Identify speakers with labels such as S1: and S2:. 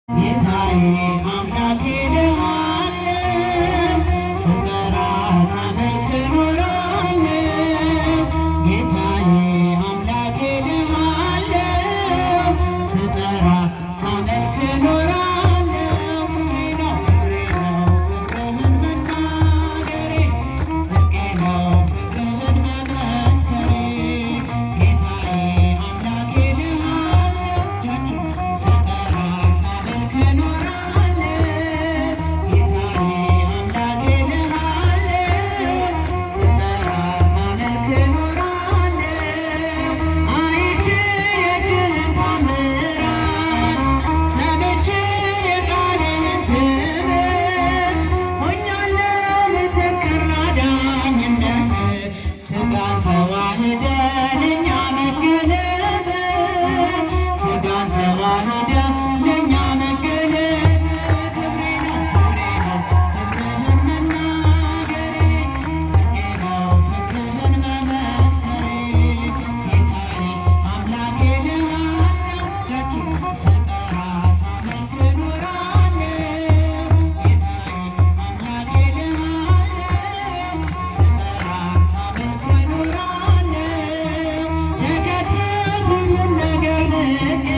S1: ጌታዬ አምላኬ ልሃለው ስጠራ ሳመልክ ኖራለው። ጌታዬ አምላኬ ልሃለው ስጠራ ሳመልክ ኖራለው። ክብሬ ነው ክብርህን መናገሬ ጽድቄ ነው ፍቅርህን መመስከሬ። ጌታዬ አምላኬ ልሃለው እጃችሁ ስጠራ ሳመልክ ኖራለው። ጌታዬ አምላኬ ልሃለው ስጠራ ሳመልክ ኖራለው። አይቼ የእጅህን ታምራት ሰምቼ የቃልህን ትምህርት ሆኛለሁ ምስክር ላዳኝነት ሥጋን ተዋህደ ለእኛ መገለጥ ሥጋን ተዋህደ ለእኛ መገለጥ። ክብሬ ነው ክብርህን መናገሬ ጽድቄ ነው ፍቅርህን መመስከሬ። ጌታዬ አምላኬ ልሃለው እጃችሁ ስጠራ ሳመልክ ኖራለው። ጌታዬ አምላኬ ልሃለው ስጠራ ሳመልክ ኖራለው። ተከተልኩ ሁሉን ነገር ንቄ